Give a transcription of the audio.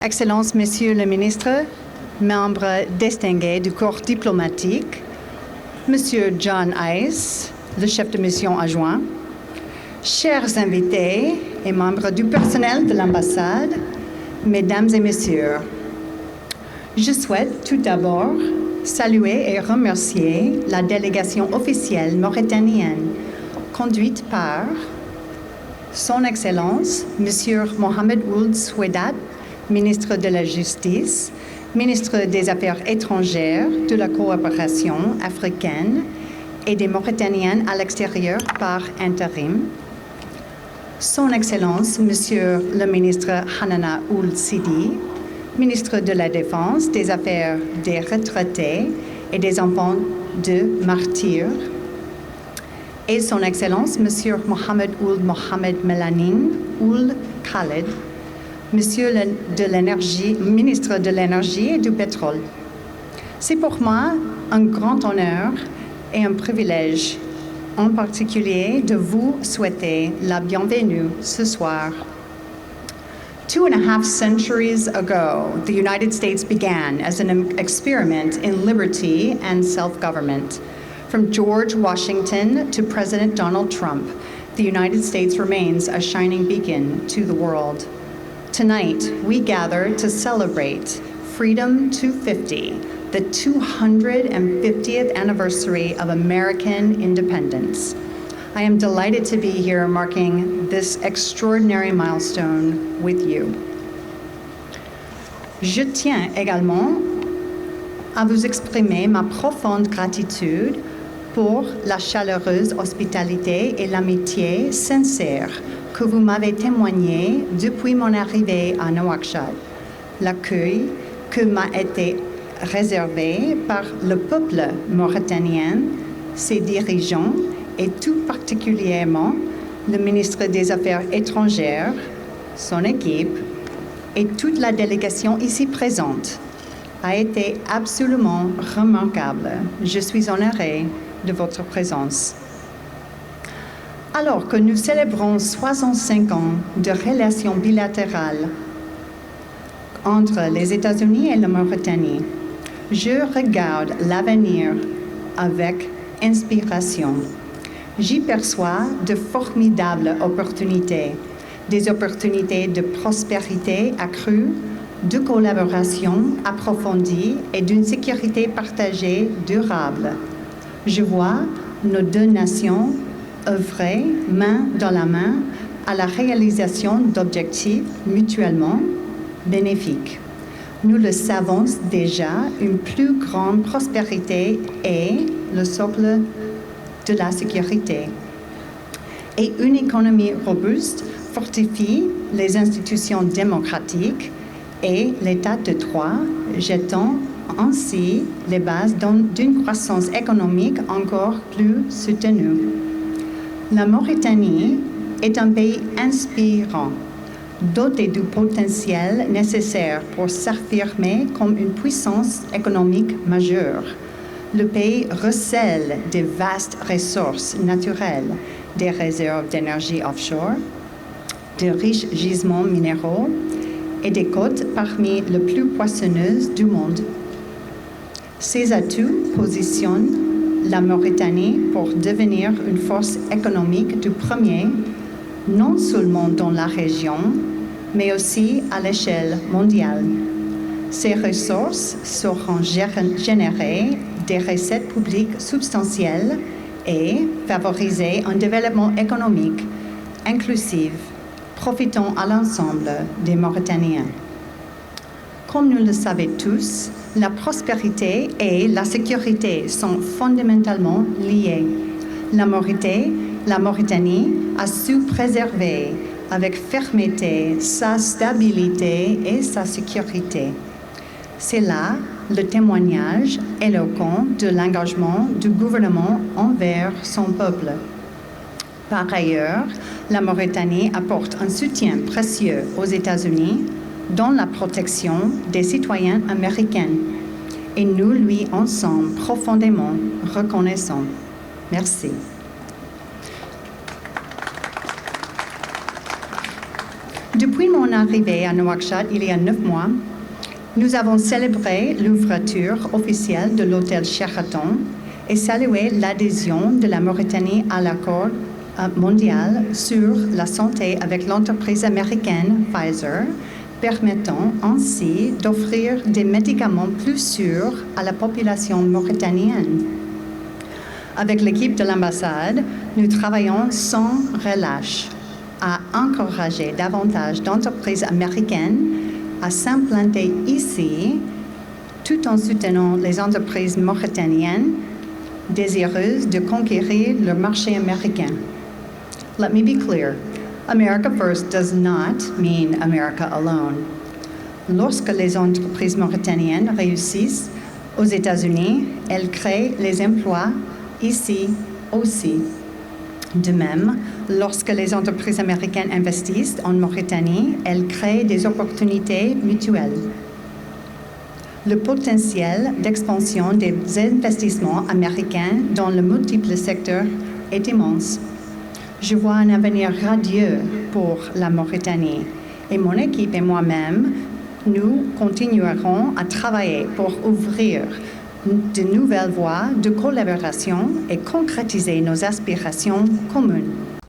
Excellences, Monsieur le Ministre, membres distingués du corps diplomatique, Monsieur John Ice, le chef de mission adjoint, chers invités et membres du personnel de l'ambassade, Mesdames et Messieurs, je souhaite tout d'abord saluer et remercier la délégation officielle mauritanienne conduite par Son Excellence, Monsieur Mohamed Ould Swedat, ministre de la Justice, ministre des Affaires étrangères, de la coopération africaine et des Mauritaniens à l'extérieur par intérim, Son Excellence, Monsieur le ministre Hanana Ould Sidi, ministre de la Défense, des Affaires des retraités et des enfants de martyrs, et Son Excellence, Monsieur Mohamed Ould Mohamed Melanin Ould Khaled, Monsieur ministre de l'Énergie et du Pétrole. C'est pour moi un grand honneur et un privilège, en particulier, de vous souhaiter la bienvenue ce soir. 2.5 centuries ago, the United States began as an experiment in liberty and self-government. From George Washington to President Donald Trump, the United States remains a shining beacon to the world. Tonight, we gather to celebrate Freedom 250, the 250th anniversary of American independence. I am delighted to be here marking this extraordinary milestone with you. Je tiens également à vous exprimer ma profonde gratitude pour la chaleureuse hospitalité et l'amitié sincère que vous m'avez témoigné depuis mon arrivée à Nouakchott. L'accueil que m'a été réservé par le peuple mauritanien, ses dirigeants et tout particulièrement le ministre des Affaires étrangères, son équipe et toute la délégation ici présente a été absolument remarquable. Je suis honorée de votre présence. Alors que nous célébrons 65 ans de relations bilatérales entre les États-Unis et la Mauritanie, je regarde l'avenir avec inspiration. J'y perçois de formidables opportunités, des opportunités de prospérité accrue, de collaboration approfondie et d'une sécurité partagée durable. Je vois nos deux nations œuvrer main dans la main à la réalisation d'objectifs mutuellement bénéfiques. Nous le savons déjà, une plus grande prospérité est le socle de la sécurité. Et une économie robuste fortifie les institutions démocratiques et l'état de droit, jetant ainsi les bases d'une croissance économique encore plus soutenue. La Mauritanie est un pays inspirant, doté du potentiel nécessaire pour s'affirmer comme une puissance économique majeure. Le pays recèle de vastes ressources naturelles, des réserves d'énergie offshore, de riches gisements minéraux et des côtes parmi les plus poissonneuses du monde. Ces atouts positionnent la Mauritanie pour devenir une force économique du premier, non seulement dans la région, mais aussi à l'échelle mondiale. Ces ressources sauront générer des recettes publiques substantielles et favoriser un développement économique inclusif, profitant à l'ensemble des Mauritaniens. Comme nous le savons tous, la prospérité et la sécurité sont fondamentalement liées. La Mauritanie a su préserver avec fermeté sa stabilité et sa sécurité. C'est là le témoignage éloquent de l'engagement du gouvernement envers son peuple. Par ailleurs, la Mauritanie apporte un soutien précieux aux États-Unis dans la protection des citoyens américains. Et nous lui en sommes profondément reconnaissants. Merci. Depuis mon arrivée à Nouakchott il y a 9 mois, nous avons célébré l'ouverture officielle de l'hôtel Sheraton et salué l'adhésion de la Mauritanie à l'accord mondial sur la santé avec l'entreprise américaine Pfizer, permettant ainsi d'offrir des médicaments plus sûrs à la population mauritanienne. Avec l'équipe de l'ambassade, nous travaillons sans relâche à encourager davantage d'entreprises américaines à s'implanter ici, tout en soutenant les entreprises mauritaniennes désireuses de conquérir le marché américain. Let me be clear. America First does not mean America alone. Lorsque les entreprises mauritaniennes réussissent aux États-Unis, elles créent les emplois ici aussi. De même, lorsque les entreprises américaines investissent en Mauritanie, elles créent des opportunités mutuelles. Le potentiel d'expansion des investissements américains dans le multiple secteur est immense. Je vois un avenir radieux pour la Mauritanie et mon équipe et moi-même, nous continuerons à travailler pour ouvrir de nouvelles voies de collaboration et concrétiser nos aspirations communes.